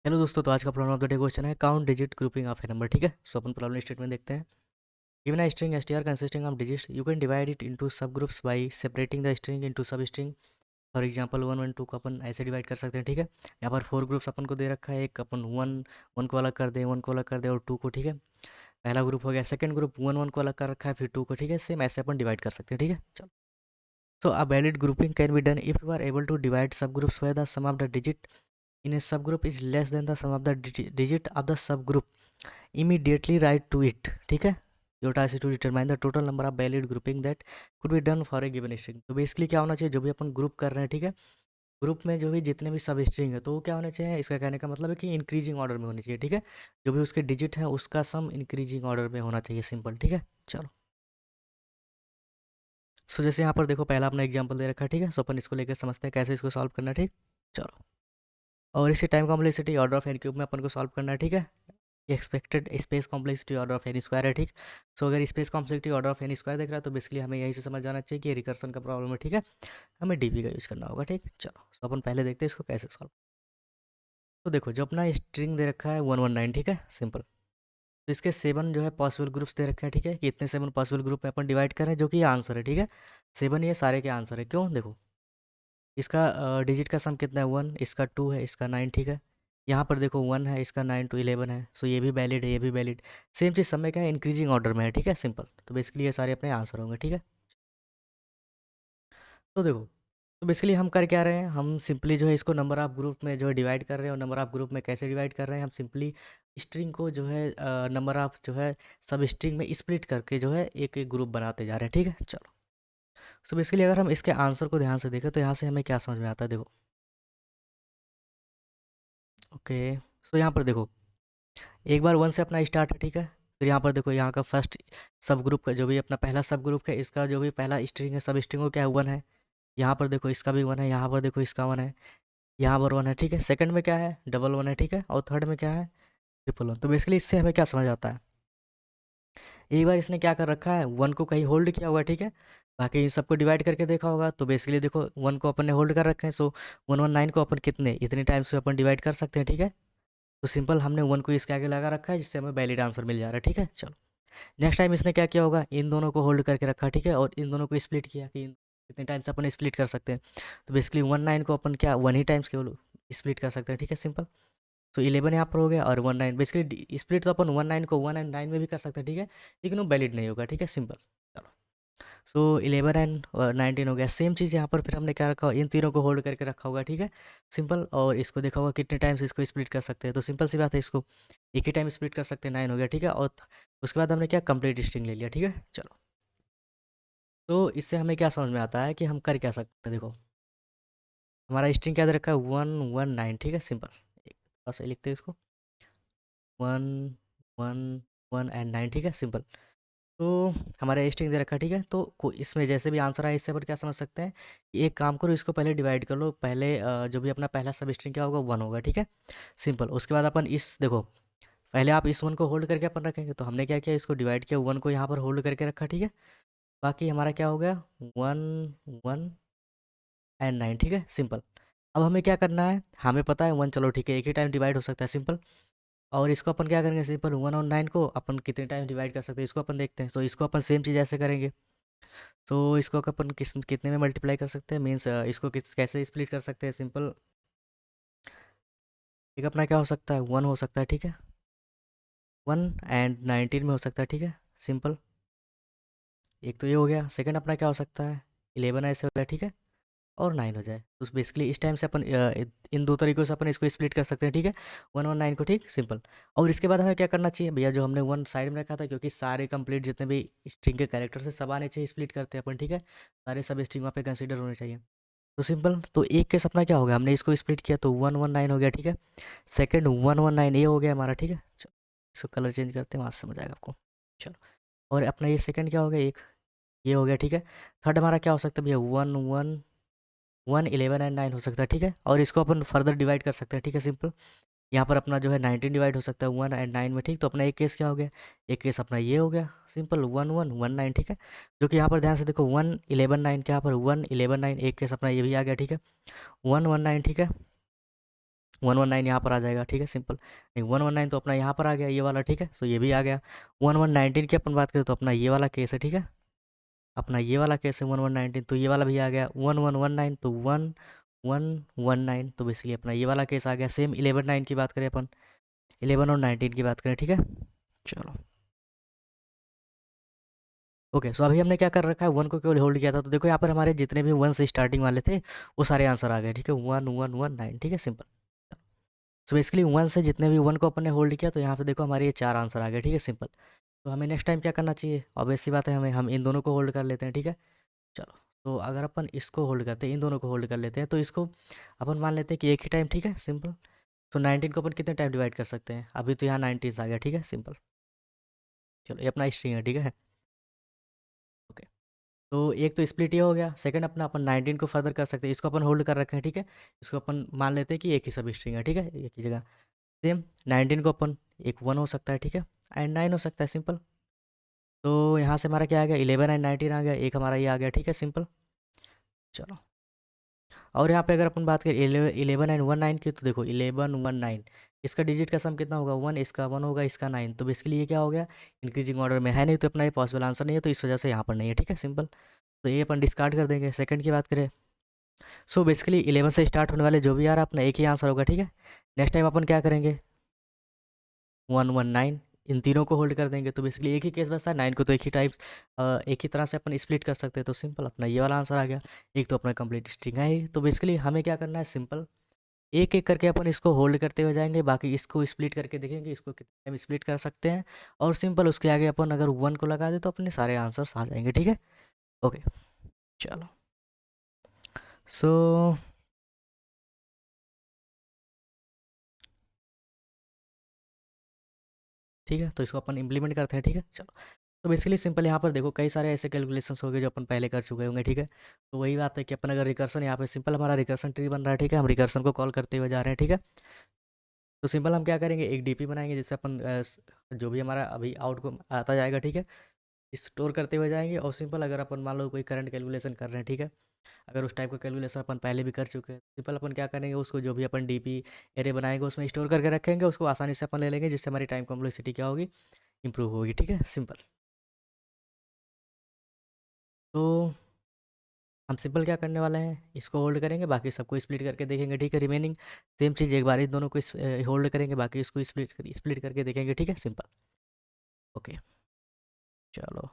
Hello दोस्तों, तो आज का problem of the day question है count digit grouping of a number. ठीक है, सो अपन प्रॉब्लम स्टेटमेंट देखते हैं। Given a string str consisting of digits, you can divide it into सब groups by separating the string into सब string. For example 1 1 2 को अपन ऐसे डिवाइड कर सकते हैं। ठीक है, यहाँ पर 4 ग्रुप्स अपन को दे रखा है। एक अपन वन वन को अलग कर दे, वन को अलग कर दे और टू को। ठीक है, पहला ग्रुप हो गया। सेकंड ग्रुप वन वन को अलग कर रखा है, फिर टू को। ठीक है, सेम ऐसे अपन डिवाइड कर सकते हैं। ठीक है, चलो। So a valid grouping can be done if you are able to divide subgroups where the sum of the digit in a subgroup is less than the sum of the digit of the subgroup immediately write to it। ठीक है, your task is to determine the total number of valid grouping that could be done for a given string। तो basically क्या होना चाहिए, जो भी अपन group कर रहे हैं, ठीक है, ग्रुप में जो भी जितने भी सब स्ट्रिंग है तो वो क्या होने चाहिए। इसका कहने का मतलब है कि इंक्रीजिंग ऑर्डर में होनी चाहिए। ठीक है, जो भी उसके डिजिट है उसका सम इंक्रीजिंग ऑर्डर में होना चाहिए। सिंपल। ठीक है, चलो। सो जैसे यहाँ पर देखो, पहला अपना एग्जाम्पल दे रखा है। ठीक है, सो अपन इसको लेकर समझते हैं कैसे इसको सॉल्व करना है। ठीक, चलो। और इसी time complexity order of N cube में अपन को सॉल्व करना है। ठीक है, expected space complexity order of N square है। ठीक, सो अगर space complexity order of N square देख रहा है तो बेसिकली हमें यहीं से समझ जाना चाहिए कि रिकर्सन का प्रॉब्लम है। ठीक है, हमें डीपी का यूज करना होगा। ठीक, चलो। सो अपन पहले देखते हैं इसको कैसे सॉल्व। तो देखो, जो अपना स्ट्रिंग दे रखा है 119। ठीक है, सिंपल। तो इसके 7 जो है पॉसिबल ग्रुप्स दे रखे हैं। ठीक है, कि इतने 7 पॉसिबल ग्रुप में अपन डिवाइड करें, जो कि ये आंसर है। ठीक है, 7 ये सारे के आंसर है। क्यों, देखो इसका डिजिट का सम कितना है 1, इसका 2 है, इसका 9। ठीक है, यहाँ पर देखो 1 है, इसका 9 to 11 है। सो ये भी वैलिड है, ये भी वैलिड। सेम चीज़ सब में क्या है, इंक्रीजिंग ऑर्डर में है। ठीक है, सिंपल। तो बेसिकली ये सारे अपने आंसर होंगे। ठीक है, तो देखो, तो बेसिकली हम कर क्या रहे हैं, हम सिंपली जो है इसको नंबर ऑफ ग्रुप में जो है डिवाइड कर रहे हैं। और नंबर ऑफ ग्रुप में कैसे डिवाइड कर रहे हैं, हम सिंपली स्ट्रिंग को जो है नंबर ऑफ जो है सब स्ट्रिंग में स्प्लिट करके जो है एक एक ग्रुप बनाते जा रहे हैं। ठीक है, चलो। तो बेसिकली अगर हम इसके आंसर को ध्यान से देखें तो यहाँ से हमें क्या समझ में आता है, देखो। ओके, सो यहाँ पर देखो, एक बार वन से अपना स्टार्ट है। ठीक है, फिर यहाँ पर देखो, यहाँ का फर्स्ट सब ग्रुप का जो भी अपना पहला सब ग्रुप है, इसका जो भी पहला स्ट्रिंग है, सब स्ट्रिंग को क्या है, वन है। यहाँ पर देखो इसका भी वन है, यहाँ पर देखो इसका वन है, यहाँ पर वन है। ठीक है, सेकंड में क्या है, डबल वन है। ठीक है, और थर्ड में क्या है, ट्रिपल वन। तो बेसिकली इससे हमें क्या समझ आता है, एक बार इसने क्या कर रखा है, वन को कहीं होल्ड किया हुआ है। ठीक है, बाकी इन सबको डिवाइड करके देखा होगा तो बेसिकली देखो वन को अपन ने होल्ड कर रखे हैं। सो 119 को अपन कितने इतने टाइम्स से अपन डिवाइड कर सकते हैं। ठीक है, तो सिंपल हमने वन को इसके आगे लगा रखा है, जिससे हमें वैलिड आंसर मिल जा रहा है। ठीक है, चलो। नेक्स्ट टाइम इसने क्या किया होगा, इन दोनों को होल्ड करके रखा। ठीक है, और इन दोनों को स्प्लिट किया कि कितने टाइम्स अपन स्प्लिट कर सकते हैं। तो बेसिकली 19 को अपन क्या वन ही टाइम्स केवल स्प्लिट कर सकते हैं। ठीक है, सिंपल। तो 11 यहाँ पर हो गया और 19। बेसिकली स्प्लिट तो अपन 19 को 1 एंड 9 में भी कर सकते हैं। ठीक है, लेकिन वो वैलिड नहीं होगा। ठीक है, सिंपल। चलो। सो 11 एंड 19 हो गया। सेम चीज़ यहाँ पर फिर हमने क्या रखा होगा, इन तीनों को होल्ड करके रखा होगा। ठीक है, सिंपल। और इसको देखा होगा कितने टाइम्स इसको स्प्लिट कर सकते हैं। तो सिंपल सी बात है, इसको एक ही टाइम स्प्लिट कर सकते हैं, 9 हो गया। ठीक है, और उसके बाद हमने क्या कंप्लीट स्ट्रिंग ले लिया। ठीक है, चलो। तो इससे हमें क्या समझ में आता है कि हम कर क्या सकते हैं, देखो हमारा स्ट्रिंग क्या दे रखा है 119। ठीक है, सिंपल। बस लिखते हैं इसको 1 1 1 एंड 9। ठीक है, सिंपल। तो हमारा स्ट्रिंग दे रखा है। ठीक है, तो इसमें जैसे भी आंसर आए इससे पर क्या समझ सकते हैं कि एक काम करो, इसको पहले डिवाइड कर लो। पहले जो भी अपना पहला सब स्ट्रिंग क्या होगा, वन होगा। ठीक है, सिंपल। उसके बाद अपन इस देखो, पहले आप इस वन को होल्ड करके अपन रखेंगे, तो हमने क्या किया, इसको डिवाइड किया, वन को यहाँ पर होल्ड करके रखा। ठीक है, बाकी हमारा क्या हो गया 1 1 एंड 9। ठीक है, सिंपल। अब हमें क्या करना है, हमें पता है वन, चलो ठीक है, एक ही टाइम डिवाइड हो सकता है। सिंपल। और इसको अपन क्या करेंगे, सिंपल 1 और 9 को अपन कितने टाइम डिवाइड कर सकते हैं, इसको अपन देखते हैं। तो इसको अपन सेम चीज़ ऐसे करेंगे। तो इसको अपन कितने में मल्टीप्लाई कर सकते हैं, मीन्स इसको कैसे स्प्लिट कर सकते हैं, सिंपल। एक अपना क्या हो सकता है, वन हो सकता है। ठीक है, 1 एंड 19 में हो सकता है। ठीक है, सिंपल। एक तो ये हो गया। सेकंड अपना क्या हो सकता है, 11 ऐसे हो गया। ठीक है, और 9 हो जाए। तो बेसिकली इस टाइम से अपन इन दो तरीक़ों से अपन इसको स्प्लिट कर सकते हैं। ठीक है, 1 और 9 को। ठीक, सिंपल। और इसके बाद हमें क्या करना चाहिए भैया, जो हमने वन साइड में रखा था, क्योंकि सारे कंप्लीट जितने भी स्ट्रिंग के कैरेक्टर से सब आने चाहिए, स्प्लिट करते हैं अपन। ठीक है, सारे सब स्ट्रिंग वहाँ पे कंसिडर होने चाहिए। तो सिंपल, तो एक केस अपना क्या हो गया, हमने इसको स्प्लिट किया तो 1 1 9 हो गया। ठीक है, सेकेंड 1 1 9 ये हो गया हमारा। ठीक है, चलो इसको कलर चेंज करते हैं, वहाँ से समझ आएगा आपको। चलो, और अपना ये सेकंड क्या हो गया, एक ये हो गया। ठीक है, थर्ड हमारा क्या हो सकता है भैया, 1 1 1 11 एंड 9 हो सकता है। ठीक है, और इसको अपन फर्दर डिवाइड कर सकते हैं। ठीक है, सिंपल। यहाँ पर अपना जो है 19 डिवाइड हो सकता है 1 एंड 9 में। ठीक, तो अपना एक केस क्या हो गया, एक केस अपना ये हो गया, सिंपल 1 1 1 9। ठीक है, जो कि यहाँ पर ध्यान से देखो 1 11 9 के यहाँ पर 1 11 9 एक केस अपना ये भी आ गया। ठीक है, 1 1 9। ठीक है, 119 यहाँ पर आ जाएगा, ठीक है सिंपल। नहीं 119 तो अपना यहाँ पर आ गया ये वाला, ठीक है। सो ये भी आ गया। 1119 की अपन बात करें तो अपना ये वाला केस है, ठीक है। अपना ये वाला केस है 1119, तो ये वाला भी आ गया 1119, तो 1119, तो बेसिकली अपना ये वाला केस आ गया। सेम 119 की बात करें अपन, 11 और 19 की बात करें, ठीक है। चलो ओके, सो अभी हमने क्या कर रखा है, वन को केवल होल्ड किया था, तो देखो यहाँ पर हमारे जितने भी वन से स्टार्टिंग वाले थे वो सारे आंसर आ गए, ठीक है। 1119, ठीक है सिंपल। सो बेसिकली वन से जितने भी वन को अपन ने होल्ड किया, तो यहाँ पे देखो हमारे ये 4 आंसर आ गए, ठीक है सिंपल। तो हमें नेक्स्ट टाइम क्या करना चाहिए, ऑब्वियस सी बात है, हम इन दोनों को होल्ड कर लेते हैं, ठीक है। चलो, तो अगर अपन इसको होल्ड करते हैं, इन दोनों को होल्ड कर लेते हैं, तो इसको अपन मान लेते हैं कि एक ही टाइम, ठीक है सिंपल। तो 19 को अपन कितने टाइम डिवाइड कर सकते हैं, अभी तो यहाँ 19 आ गया, ठीक है सिंपल। चलो ये अपना स्ट्रिंग है, ठीक है। ओके, तो एक तो स्प्लिट ये हो गया। सेकंड अपना अपन 19 को फर्दर कर सकते हैं, इसको अपन होल्ड कर रखे हैं, ठीक है। इसको अपन मान लेते हैं कि एक ही सब स्ट्रिंग है, ठीक है, एक ही जगह। सेम 19 को अपन एक 1 हो सकता है, ठीक है, एंड 9 हो सकता है, सिंपल। तो यहाँ से हमारा क्या आ गया, 11 एंड 19 आ गया, एक हमारा ये आ गया, ठीक है सिंपल। चलो, और यहाँ पे अगर अपन बात करें 11 एंड 19 की, तो देखो 1119, इसका डिजिट का सम कितना होगा, 1, इसका 1 होगा, इसका 9, तो बेसिकली ये क्या हो गया, इंक्रीजिंग ऑर्डर में है, नहीं तो अपना ये पॉसिबल आंसर नहीं है, तो इस वजह से यहाँ पर नहीं है, ठीक है सिंपल। तो ये अपन डिस्कार्ड कर देंगे। सेकंड की बात करें, सो बेसिकली 11 से स्टार्ट होने वाले जो भी आ रहा है अपना एक ही आंसर होगा, ठीक है। नेक्स्ट टाइम अपन क्या करेंगे, 119, इन तीनों को होल्ड कर देंगे, तो बेसिकली एक ही केस बचता है। 9 को तो एक ही टाइप एक ही तरह से अपन स्प्लिट कर सकते हैं, तो सिंपल अपना ये वाला आंसर आ गया। एक तो अपना कंप्लीट स्ट्रिंग है ही, तो बेसिकली हमें क्या करना है, सिंपल एक एक करके अपन इसको होल्ड करते हुए जाएंगे, बाकी इसको स्प्लिट करके देखेंगे इसको कितने में स्प्लिट कर सकते हैं, और सिंपल उसके आगे अपन अगर 1 को लगा दे तो अपने सारे आंसर्स आ जाएंगे, ठीक है। ओके, चलो, सो ठीक है, तो इसको अपन इम्प्लीमेंट करते हैं, ठीक है। चलो, तो बेसिकली सिंपल यहाँ पर देखो कई सारे ऐसे कैलकुलेशंस हो गए जो अपन पहले कर चुके होंगे, ठीक है। तो वही बात है कि अपन अगर रिकर्सन यहाँ पे सिंपल हमारा रिकर्सन ट्री बन रहा है, ठीक है, हम रिकर्सन को कॉल करते हुए जा रहे हैं, ठीक है। तो सिंपल हम क्या करेंगे, एक डीपी बनाएंगे जिससे अपन जो भी हमारा अभी आउट को आता जाएगा, ठीक है, स्टोर करते हुए जाएंगे। और सिंपल अगर अपन मान लो कोई करंट कैलकुलेशन कर रहे हैं, ठीक है, अगर उस टाइप का कैलकुलेशन अपन पहले भी कर चुके हैं, सिंपल अपन क्या करेंगे, उसको जो भी अपन डीपी एरे बनाएंगे उसमें स्टोर करके रखेंगे, उसको आसानी से अपन ले लेंगे, जिससे हमारी टाइम कॉम्प्लेक्सिटी क्या होगी, इंप्रूव होगी, ठीक है सिंपल। तो हम सिंपल क्या करने वाले हैं, इसको होल्ड करेंगे, बाकी सबको स्प्लिट करके देखेंगे, ठीक है। रिमेनिंग सेम चीज़ एक बार इस दोनों को होल्ड करेंगे, बाकी इसको स्प्लिट करके देखेंगे, ठीक है सिंपल। ओके, चलो,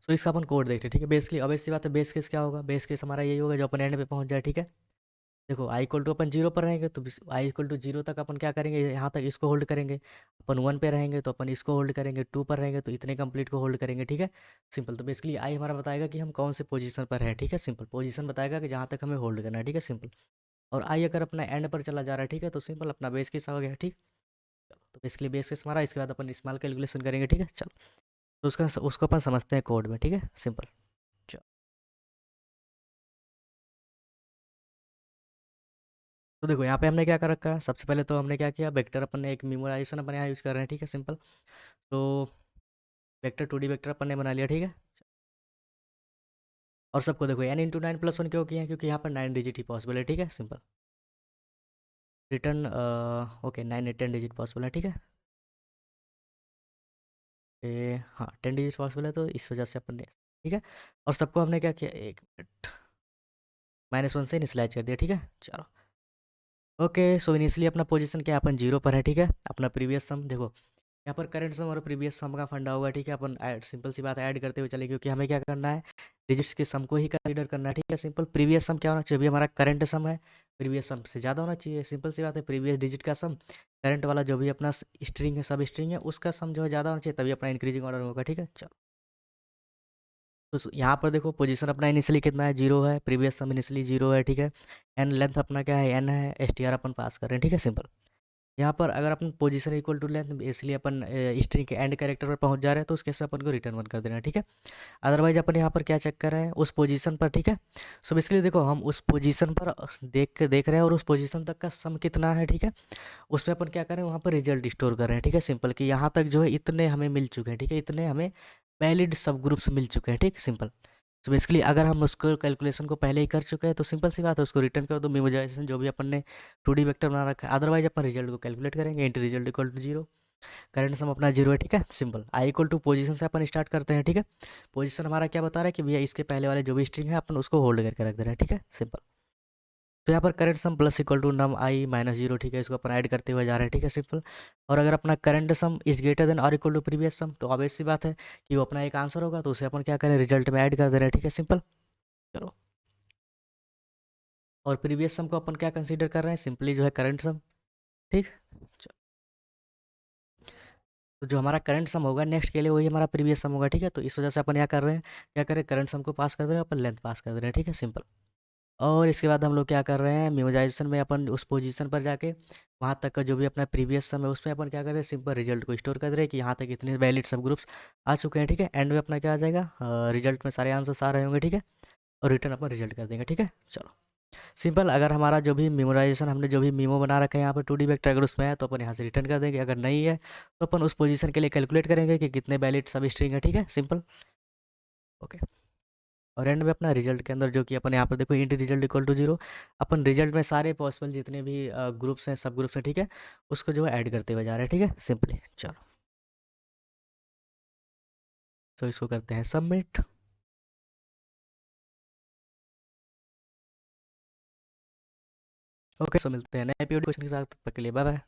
सो इसका अपन कोड देखते हैं, ठीक है। बेसिकली अब ऐसी बात है, बेस केस क्या होगा, बेस केस हमारा यही होगा जो अपन एंड पे पहुंच जाए, ठीक है। देखो आई इक्वल टू अपन जीरो पर रहेंगे, तो आई इक्वल टू जीरो तक अपन क्या करेंगे, यहाँ तक इसको होल्ड करेंगे। अपन 1 पे रहेंगे तो अपन इसको होल्ड करेंगे, 2 पर रहेंगे तो इतने कंप्लीट को होल्ड करेंगे, ठीक है सिंपल। तो बेसिकली आई हमारा बताएगा कि हम कौन से पोजीशन पर है, ठीक है सिंपल। पोजीशन बताएगा कि जहाँ तक हमें होल्ड करना है, ठीक है सिंपल। और आई अगर अपना एंड पर चला जा रहा है, ठीक है, तो सिंपल अपना बेस केस आ गया, ठीक। चलो, तो बेसिकली बेस केस हमारा, इसके बाद अपन स्मॉल कैलकुलेशन करेंगे, ठीक है। चलो, तो उसको अपन समझते हैं कोड में, ठीक है सिंपल। चलो, तो देखो यहाँ पे हमने क्या कर रखा है, सबसे पहले तो हमने क्या किया, वेक्टर अपन ने एक मेमोराइजेशन अपन यहाँ यूज़ कर रहे हैं, ठीक है सिंपल। तो वेक्टर 2D वेक्टर अपन ने बना लिया, ठीक है। और सबको देखो n इंटू 9+1 क्यों किया है, क्योंकि यहाँ पर 9 डिजिट ही पॉसिबल है, ठीक है simple. Return okay 9 10 digit possible है, ठीक है। हाँ 10 डिजिट पॉसिबल है, तो इस वजह से अपन ने, ठीक है। और सबको हमने क्या किया, एक मिनट, -1 से इनिशलाइज कर दिया, ठीक है। चलो, ओके, सो इनिशियली अपना पोजीशन क्या, अपन जीरो पर है, ठीक है। अपना प्रीवियस सम देखो, यहाँ पर करंट सम और प्रीवियस सम का फंडा होगा, ठीक है। अपन ऐड, सिंपल सी बात, ऐड करते हुए चले, क्योंकि हमें क्या करना है, डिजिट्स के सम को ही कंसीडर करना है, ठीक है सिंपल। प्रीवियस सम क्या होना चाहिए, अभी हमारा करंट सम है, प्रीवियस सम से ज़्यादा होना चाहिए, सिंपल सी बात है। प्रीवियस डिजिट का सम करंट वाला जो भी अपना स्ट्रिंग है, सब स्ट्रिंग है, उसका सम जो है ज़्यादा होना चाहिए, तभी अपना इंक्रीजिंग ऑर्डर होगा, ठीक है। चलो, तो यहाँ पर देखो पोजीशन अपना इनिशियली कितना है, जीरो है, प्रीवियस सम इनिशियली जीरो है, ठीक है। एन लेंथ अपना क्या है, एन है, एस टी आर अपन पास कर रहे हैं, ठीक है सिंपल। यहाँ पर अगर अपन पोजीशन इक्वल टू लेंथ, इसलिए अपन स्ट्रिंग के एंड कैरेक्टर पर पहुंच जा रहे हैं, तो उस केस में अपन को रिटर्न 1 कर देना है, ठीक है। अदरवाइज अपन यहाँ पर क्या चेक कर रहे हैं, उस पोजीशन पर, ठीक है। सो बेसिकली देखो हम उस पोजीशन पर देख रहे हैं, और उस पोजीशन तक का सम कितना है, ठीक है। उसमें अपन क्या कर रहे हैं, वहाँ पर रिजल्ट स्टोर कर रहे हैं, ठीक है सिंपल। कि यहाँ तक जो है इतने हमें मिल चुके हैं, ठीक है, इतने हमें वैलिड सब ग्रुप्स मिल चुके हैं, ठीक सिंपल। सो बेसिकली अगर हम उसको कैलकुलेशन को पहले ही कर चुके हैं तो सिंपल सी बात है, उसको रिटर्न कर दो मिमोजाइजेशन जो भी अपन ने 2D वेक्टर बना रखा है। अदरवाइज अपन रिजल्ट को कैलकुलेट करेंगे, int result equal to zero, current sum अपना जीरो है, ठीक है, simple. I equal to position से अपन स्टार्ट करते हैं, ठीक है। पोजीशन हमारा क्या बता रहा है कि भैया इसके पहले वाले जो भी स्ट्रिंग है अपन उसको होल्ड करके रख दे रहे हैं, ठीक है, सिंपल। तो यहाँ पर current sum plus equal to num I minus zero, ठीक है, इसको अपन ऐड करते हुए जा रहे हैं, ठीक है, सिंपल। और अगर अपना current some is greater than और इक्वल टू प्रीवियस सम, तो ऑब्वियस सी बात है कि वो अपना एक आंसर होगा, तो उसे अपन क्या करें, रिजल्ट में ऐड कर दे रहे हैं, ठीक है, सिंपल। चलो, और प्रीवियस सम को अपन क्या कंसीडर कर रहे हैं, सिंपली जो है करंट सम, ठीक। चलो, तो जो हमारा करंट सम होगा नेक्स्ट के लिए वही हमारा प्रीवियस सम होगा, ठीक है। तो इस वजह से अपन क्या कर रहे हैं, क्या करें, करंट सम को पास कर दे रहे हैं, अपन लेंथ पास कर दे रहे हैं, ठीक है, सिंपल। और इसके बाद हम लोग क्या कर रहे हैं, मेमोराइजेशन में अपन उस पोजीशन पर जाके वहाँ तक का जो भी अपना प्रीवियस सम है उसमें अपन क्या कर रहे हैं, सिंपल रिजल्ट को स्टोर कर दे रहे हैं कि यहाँ तक इतने वैलिड सब ग्रुप्स आ चुके हैं, ठीक है। एंड में अपना क्या आ जाएगा, रिजल्ट में सारे आंसर्स आ रहे होंगे, ठीक है, और रिटर्न अपन रिजल्ट कर देंगे, ठीक है। चलो, सिंपल। अगर हमारा जो भी मेमोराइजेशन हमने जो भी मीमो बना रखा है यहाँ पर 2D वेक्टर अगर उसमें है तो अपन यहाँ से रिटर्न कर देंगे, अगर नहीं है तो अपन उस पोजीशन के लिए कैलकुलेट करेंगे कि कितने वैलिड सब स्ट्रिंग है, ठीक है, सिंपल। ओके, और एंड में अपना रिजल्ट के अंदर जो कि अपन यहाँ पर देखो int result equal to zero, अपन रिजल्ट में सारे पॉसिबल जितने भी ग्रुप्स हैं, सब ग्रुप्स हैं, ठीक है, उसको जो है ऐड करते हुए जा रहे हैं, ठीक है, सिंपली। चलो, तो इसको करते हैं सबमिट। ओके, सो मिलते हैं नए क्वेश्चन के साथ, तब तक के लिए बाय बाय।